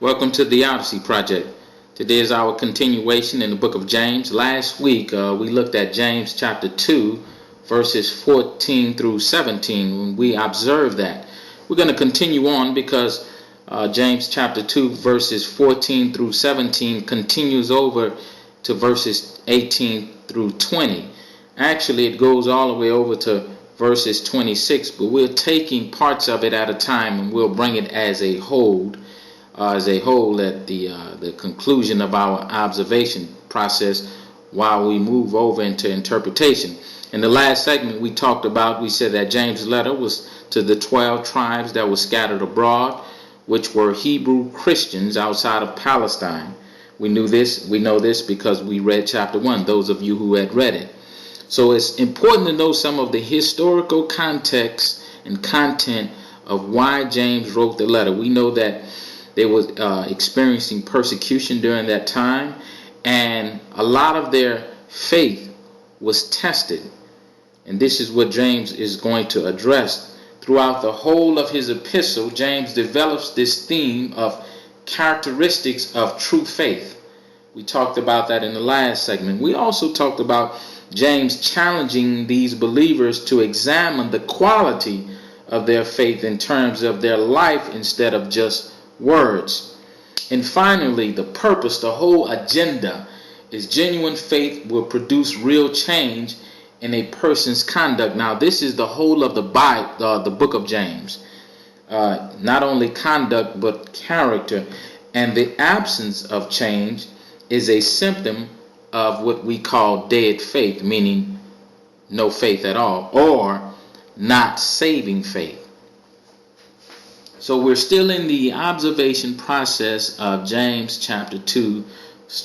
Welcome to the Odyssey Project. Today is our continuation in the book of James. Last week we looked at James chapter 2 verses 14 through 17 when we observed that. We're going to continue on because James chapter 2 verses 14 through 17 continues over to verses 18 through 20. Actually, it goes all the way over to verses 26, but we're taking parts of it at a time and we'll bring it as a whole at the conclusion of our observation process while we move over into interpretation. In the last segment we said that James' letter was to the 12 tribes that were scattered abroad, which were Hebrew Christians outside of Palestine. We know this because we read chapter 1, those of you who had read it. So it's important to know some of the historical context and content of why James wrote the letter. We know that they were experiencing persecution during that time, and a lot of their faith was tested. And this is what James is going to address. Throughout the whole of his epistle, James develops this theme of characteristics of true faith. We talked about that in the last segment. We also talked about James challenging these believers to examine the quality of their faith in terms of their life instead of just words. And finally, the purpose, the whole agenda, is genuine faith will produce real change in a person's conduct. Now, this is the whole of the Bible, the book of James. Not only conduct, but character. And the absence of change is a symptom of what we call dead faith, meaning no faith at all, or not saving faith. So we're still in the observation process of James chapter 2.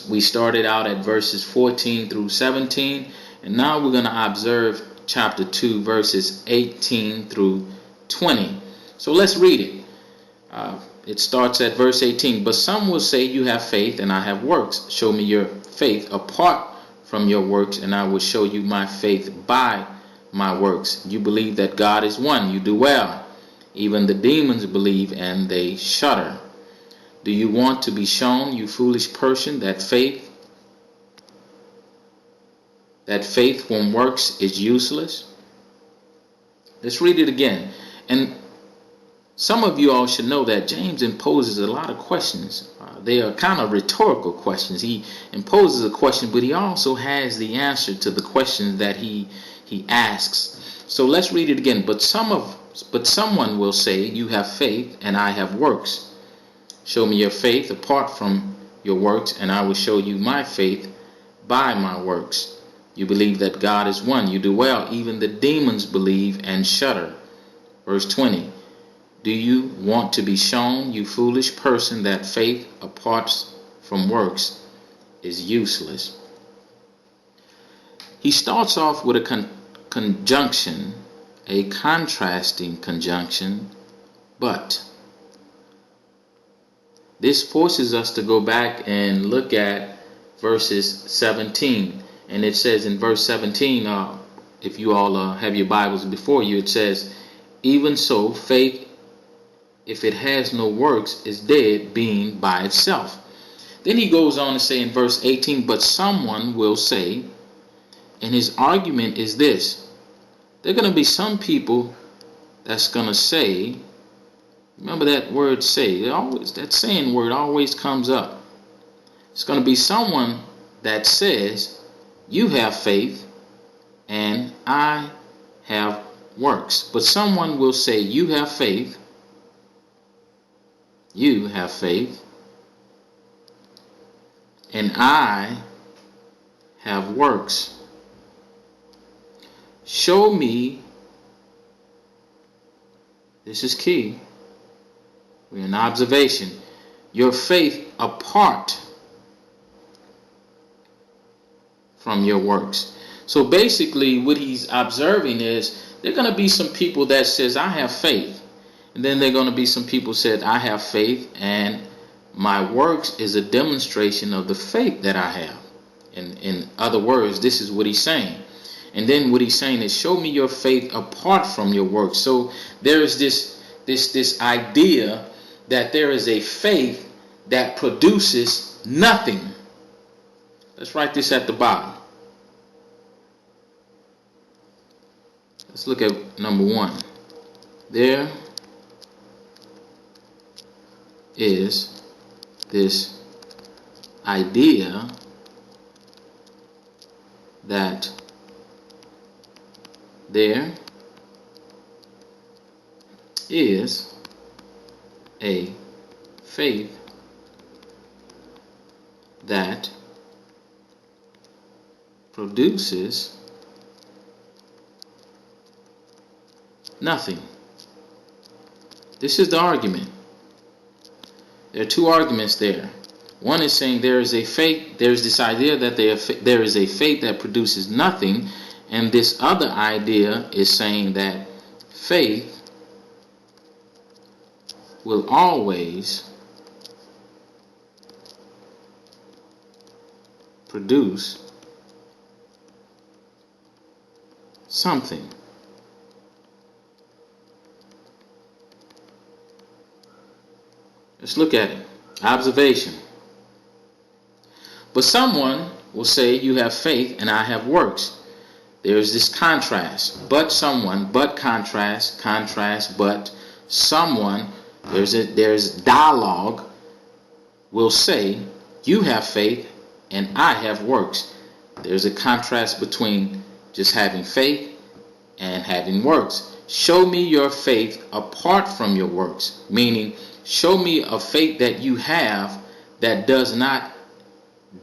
We started out at verses 14 through 17, and now we're going to observe chapter 2 verses 18 through 20. So let's read it. It starts at verse 18. But some will say, you have faith and I have works. Show me your faith apart from your works, and I will show you my faith by my works. You believe that God is one. You do well. Even the demons believe and they shudder. Do you want to be shown, you foolish person, that faith from works is useless? Let's read it again. And some of you all should know that James imposes a lot of questions. They are kind of rhetorical questions. He imposes a question, but he also has the answer to the questions that he asks. So let's read it again. But someone will say, you have faith and I have works. Show me your faith apart from your works, and I will show you my faith by my works. You believe that God is one. You do well. Even the demons believe and shudder. Verse 20. Do you want to be shown, you foolish person, that faith apart from works is useless? He starts off with a conjunction, a contrasting conjunction, but. This forces us to go back and look at verses 17. And it says in verse 17, if you all have your Bibles before you, it says, even so, faith, if it has no works, is dead, being by itself. Then he goes on to say in verse 18, but someone will say, and his argument is this. There are going to be some people that's going to say, remember that word say, that saying word always comes up. It's going to be someone that says, you have faith and I have works. But someone will say, you have faith, and I have works. Show me, this is key, we're in observation, your faith apart from your works. So basically what he's observing is there are going to be some people that says I have faith, and then there are going to be some people said I have faith and my works is a demonstration of the faith that I have. In other words, this is what he's saying. And then what he's saying is show me your faith apart from your works. So there is this idea that there is a faith that produces nothing. Let's write this at the bottom. Let's look at number 1. There is this idea that there is a faith that produces nothing. This is the argument. There are two arguments there. One is saying there is a faith, there's this idea that there is a faith that produces nothing, and this other idea is saying that faith will always produce something. Let's look at it. Observation. But someone will say, you have faith and I have works. There's this contrast. But someone, but contrast, contrast, but someone, there's dialogue, will say, you have faith and I have works. There's a contrast between just having faith and having works. Show me your faith apart from your works, meaning show me a faith that you have that does not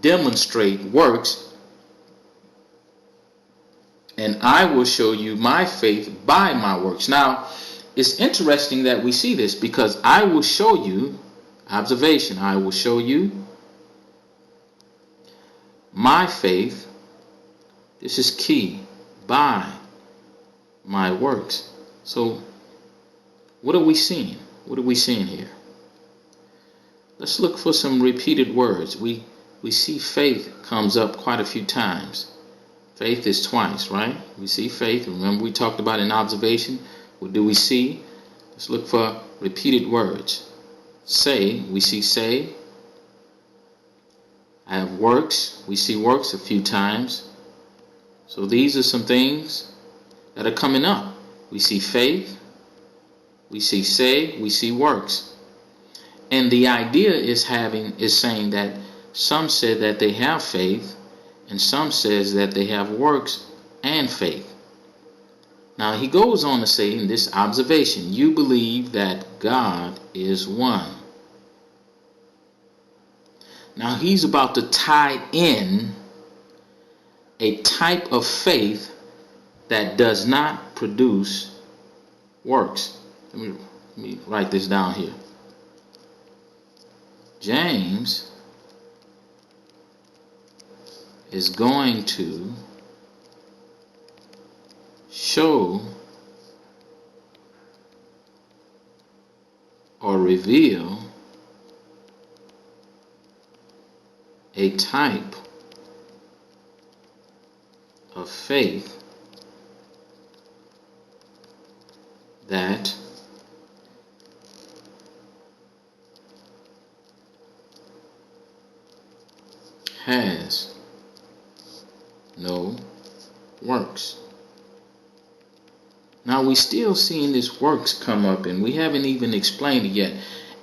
demonstrate works, and I will show you my faith by my works. Now, it's interesting that we see this, because I will show you, observation, I will show you my faith, this is key, by my works. So what are we seeing? What are we seeing here? Let's look for some repeated words. We see faith comes up quite a few times. Faith is twice, right? We see faith. Remember we talked about in observation. What do we see? Let's look for repeated words. Say, we see say. I have works. We see works a few times. So these are some things that are coming up. We see faith. We see say. We see works. And the idea is saying that some said that they have faith, and some says that they have works and faith. Now he goes on to say in this observation, you believe that God is one. Now he's about to tie in a type of faith that does not produce works. Let me write this down here. James is going to show or reveal a type of faith that has no works. Now we still seeing this works come up, and we haven't even explained it yet.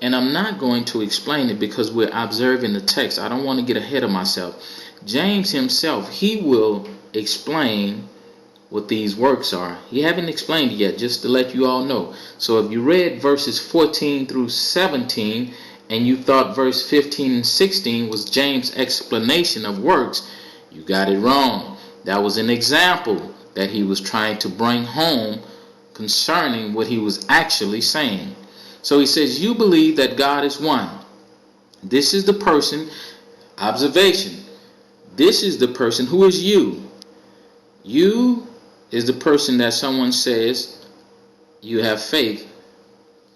And I'm not going to explain it because we're observing the text. I don't want to get ahead of myself. James himself, he will explain what these works are. He haven't explained it yet, just to let you all know. So if you read verses 14 through 17 and you thought verse 15 and 16 was James' explanation of works, you got it wrong. That was an example that he was trying to bring home concerning what he was actually saying. So he says, you believe that God is one. This is the person, observation, this is the person who is you. You is the person that someone says, you have faith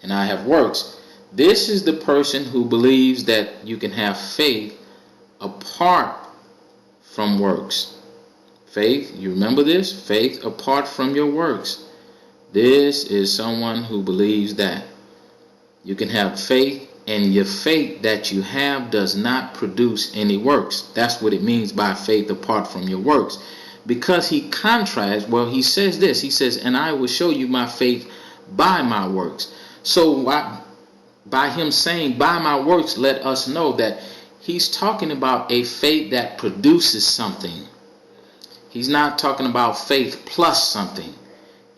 and I have works. This is the person who believes that you can have faith apart from works. Faith, you remember this? Faith apart from your works. This is someone who believes that you can have faith and your faith that you have does not produce any works. That's what it means by faith apart from your works. Because he contrasts, well, he says this, he says, and I will show you my faith by my works. So by him saying by my works, let us know that he's talking about a faith that produces something. He's not talking about faith plus something.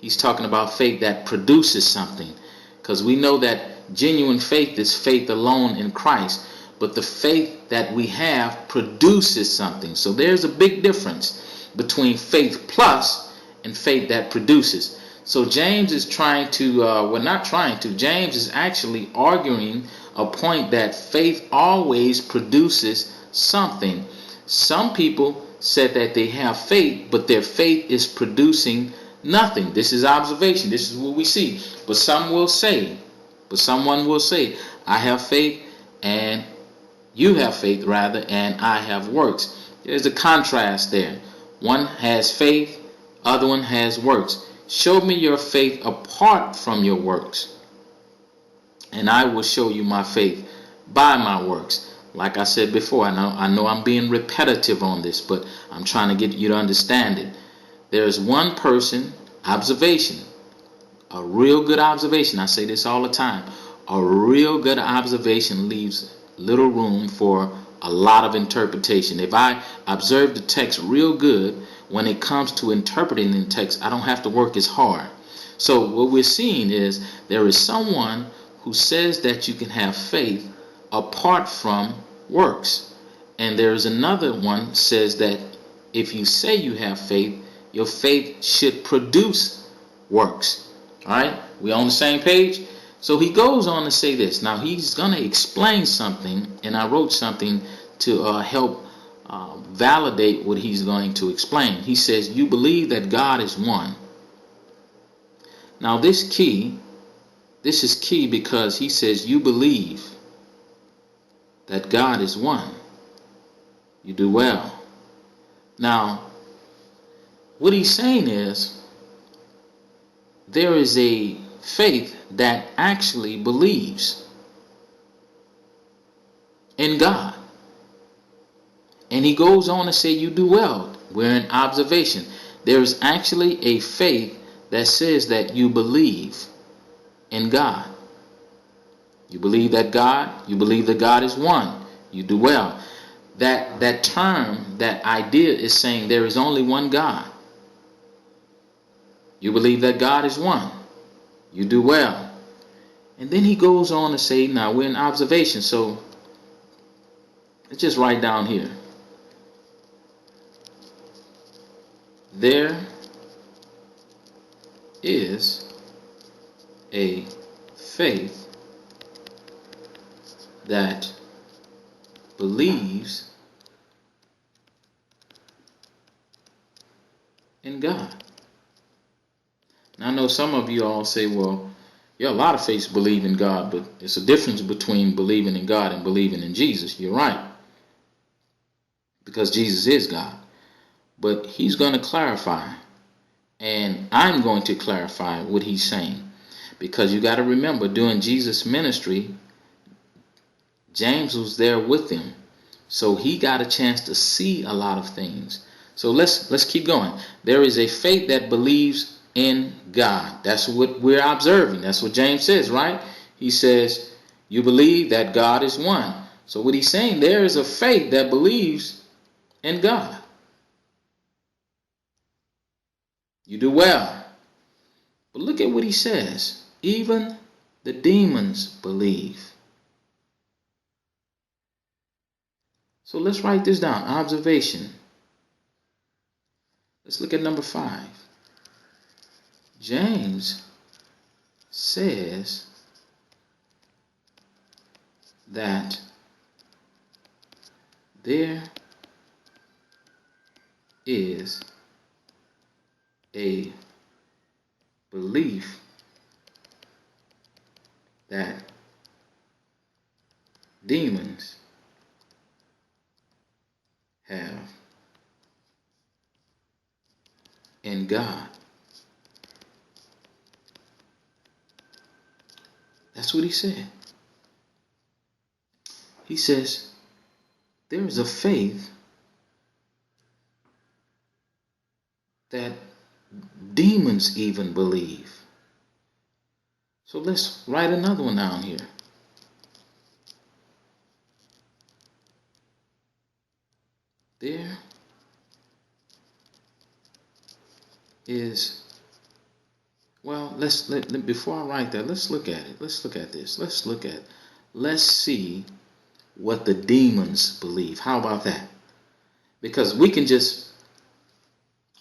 He's talking about faith that produces something. Because we know that genuine faith is faith alone in Christ. But the faith that we have produces something. So there's a big difference between faith plus and faith that produces. So James is trying to, James is actually arguing a point that faith always produces something. Some people said that they have faith, but their faith is producing nothing. This is observation. This is what we see. But someone will say, I have faith and you have faith rather, and I have works. There's a contrast there. One has faith, other one has works. Show me your faith apart from your works, and I will show you my faith by my works. Like I said before, I know I'm being repetitive on this, but I'm trying to get you to understand it. There's one person, observation, a real good observation. I say this all the time. A real good observation leaves little room for a lot of interpretation. If I observe the text real good, when it comes to interpreting the text, I don't have to work as hard. So what we're seeing is there is someone who says that you can have faith apart from works. And there's another one says that if you say you have faith, your faith should produce works. All right? We on the same page? So he goes on to say this. Now he's going to explain something, and I wrote something to help validate what he's going to explain. He says, you believe that God is one. Now this is key because he says you believe that God is one. You do well. Now, what he's saying is there is a faith that actually believes in God. And he goes on to say you do well. We're in observation. There is actually a faith that says that you believe in God. You believe that God is one. You do well. That term, that idea is saying there is only one God. You believe that God is one. You do well. And then he goes on to say, now we're in observation, so let's just write down here. There is a faith that believes in God. Now I know some of you all say, well, a lot of faiths believe in God, but it's a difference between believing in God and believing in Jesus. You're right. Because Jesus is God. But he's going to clarify. And I'm going to clarify what he's saying. Because you got to remember, during Jesus' ministry, James was there with him. So he got a chance to see a lot of things. So let's keep going. There is a faith that believes in God. That's what we're observing. That's what James says, right? He says, you believe that God is one. So what he's saying, there is a faith that believes in God. You do well. But look at what he says. Even the demons believe. So let's write this down. Observation. Let's look at number 5. James says that there is a belief that demons have in God. That's what he said. He says there is a faith that demons even believe. So let's write another one down here. There is, well, before I write that, let's look at it. Let's look at this. Let's see what the demons believe. How about that? Because we can just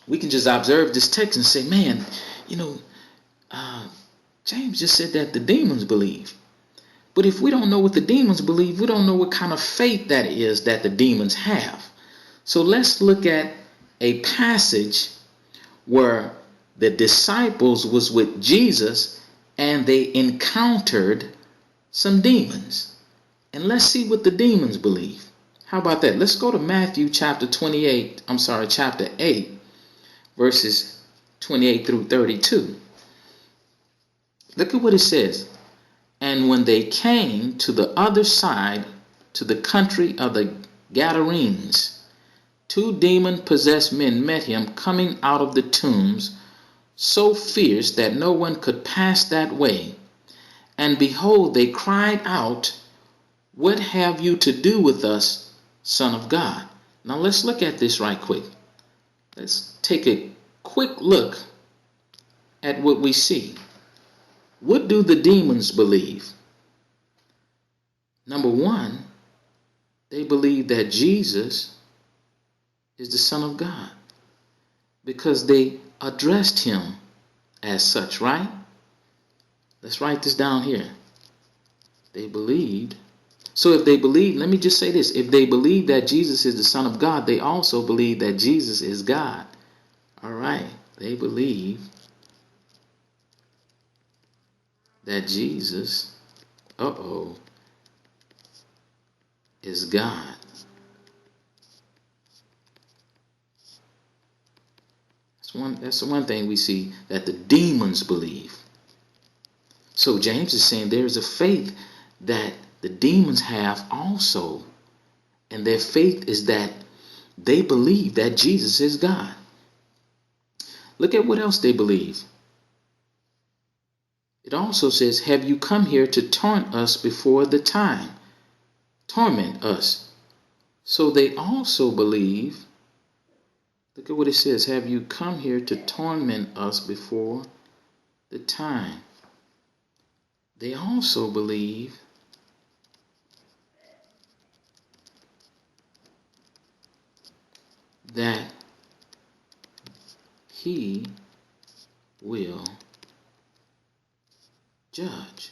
observe this text and say, man, James just said that the demons believe. But if we don't know what the demons believe, we don't know what kind of faith that is that the demons have. So let's look at a passage where the disciples was with Jesus and they encountered some demons. And let's see what the demons believe. How about that? Let's go to Matthew chapter 8, verses 28 through 32. Look at what it says. And when they came to the other side, to the country of the Gadarenes, 2 demon-possessed men met him coming out of the tombs, so fierce that no one could pass that way. And behold, they cried out, "What have you to do with us, Son of God?" Now let's look at this right quick. Let's take a quick look at what we see. What do the demons believe? Number one, they believe that Jesus is the Son of God because they addressed him as such, right? Let's write this down here. They believed. So if they believe, let me just say this. If they believe that Jesus is the Son of God, they also believe that Jesus is God. All right. They believe that Jesus, is God. That's the one thing we see that the demons believe. So James is saying there is a faith that the demons have also. And their faith is that they believe that Jesus is God. Look at what else they believe. It also says, "Have you come here to taunt us before the time?" Torment us. So they also believe, look at what it says, "Have you come here to torment us before the time?" They also believe that he will judge.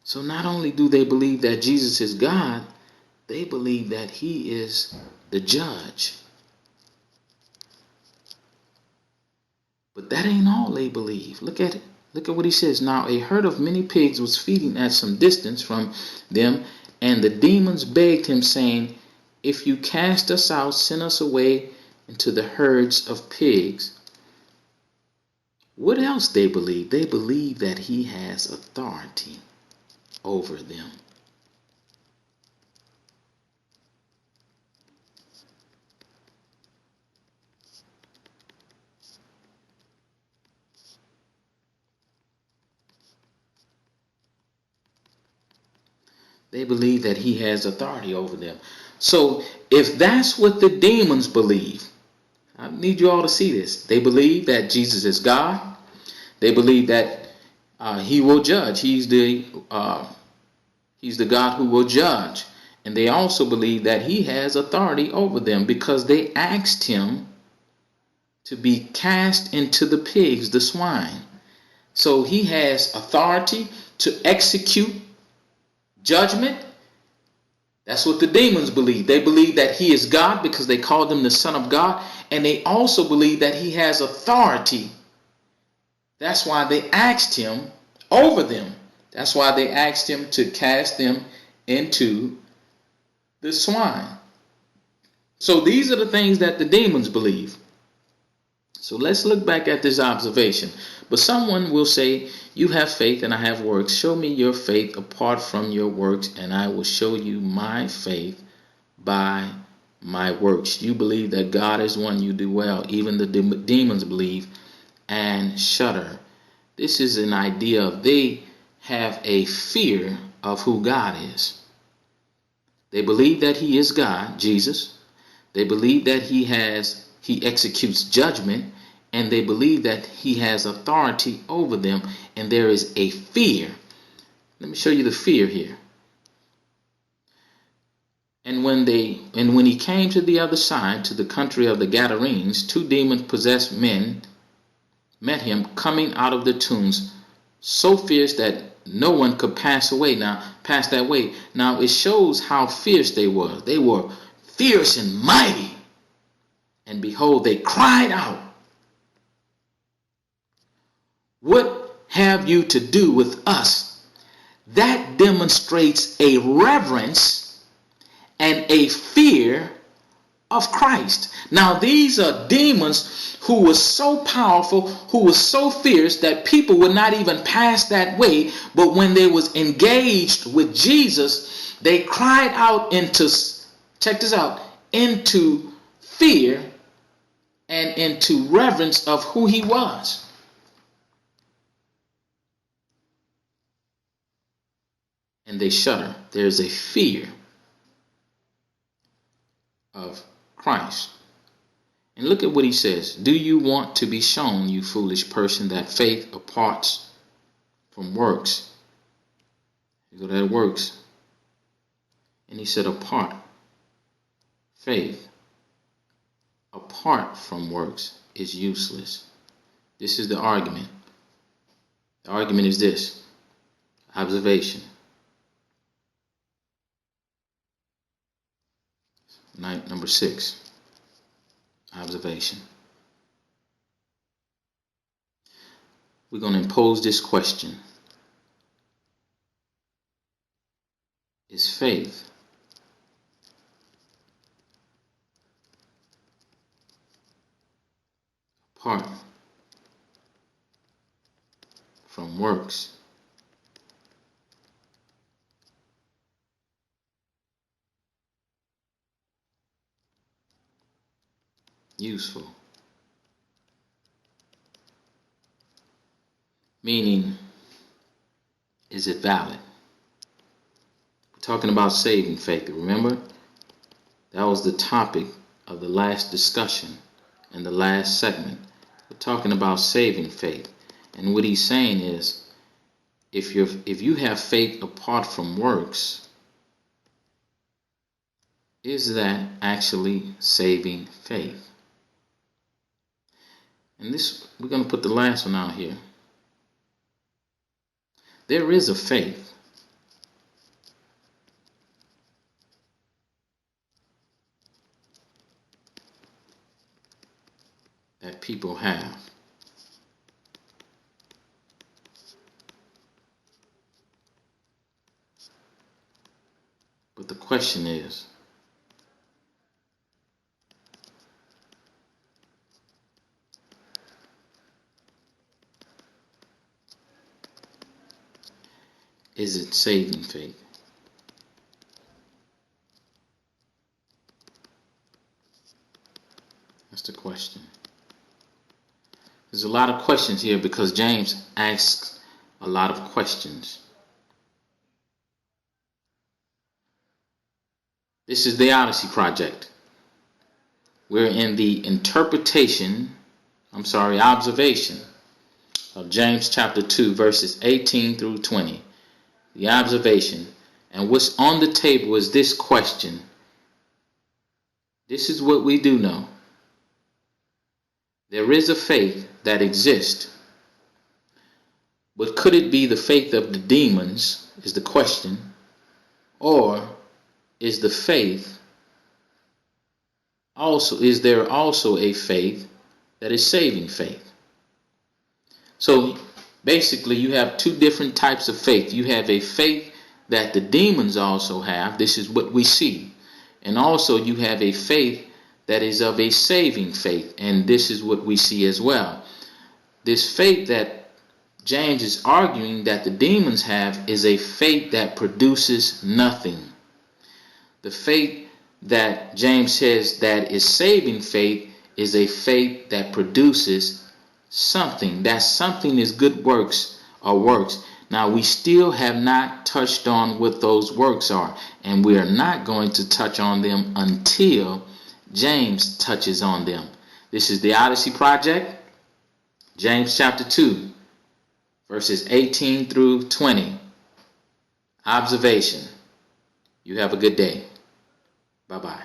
So not only do they believe that Jesus is God, they believe that he is the judge. But that ain't all they believe. Look at it. Look at what he says. "Now a herd of many pigs was feeding at some distance from them, and the demons begged him, saying, 'If you cast us out, send us away into the herds of pigs.'" What else they believe? They believe that he has authority over them. They believe that he has authority over them. So if that's what the demons believe, I need you all to see this. They believe that Jesus is God. They believe that he will judge. He's the God who will judge. And they also believe that he has authority over them because they asked him to be cast into the pigs, the swine. So he has authority to execute judgment. That's what the demons believe. They believe that he is God because they called him the Son of God. And they also believe that he has authority. That's why they asked him over them. That's why they asked him to cast them into the swine. So these are the things that the demons believe. So let's look back at this observation. But someone will say, you have faith and I have works. Show me your faith apart from your works, and I will show you my faith by my works. You believe that God is one, you do well. Even the demons believe and shudder. This is an idea of they have a fear of who God is. They believe that he is God, Jesus. They believe that he executes judgment, and they believe that he has authority over them, and there is a fear. Let me show you the fear here. And when he came to the other side, to the country of the Gadarenes, 2 demon-possessed men met him coming out of the tombs, so fierce that no one could pass that way. Now it shows how fierce they were. They were fierce and mighty. And behold, they cried out, what have you to do with us? That demonstrates a reverence and a fear of Christ. Now these are demons who were so powerful, who were so fierce that people would not even pass that way. But when they was engaged with Jesus, they cried out into, check this out, into fear and into reverence of who he was. And they shudder. There's a fear of Christ. And look at what he says. Do you want to be shown, you foolish person, that faith apart from works? You go to that works. And he said apart. Faith apart from works is useless. This is the argument. The argument is this. Observation. Number 6. Observation. We're going to impose this question. Is faith apart from works useful? Meaning, is it valid? We're talking about saving faith. Remember, that was the topic of the last discussion in the last segment. We're talking about saving faith. And what he's saying is, if you have faith apart from works, is that actually saving faith? And this, we're going to put the last one out here. There is a faith that people have. But the question is, is it saving faith? That's the question. There's a lot of questions here because James asks a lot of questions. This is the Odyssey Project. We're in the observation of James chapter 2, verses 18 through 20. The observation. And what's on the table is this question. This is what we do know. There is a faith that exists. But could it be the faith of the demons is the question. Or is the faith is there also a faith that is saving faith? So basically you have two different types of faith. You have a faith that the demons also have. This is what we see. And also you have a faith that is of a saving faith. And this is what we see as well. This faith that James is arguing that the demons have is a faith that produces nothing. The faith that James says that is saving faith is a faith that produces something. That something is good works or works. Now, we still have not touched on what those works are, and we are not going to touch on them until James touches on them. This is the Odyssey Project, James chapter 2, verses 18 through 20. Observation. You have a good day. Bye-bye.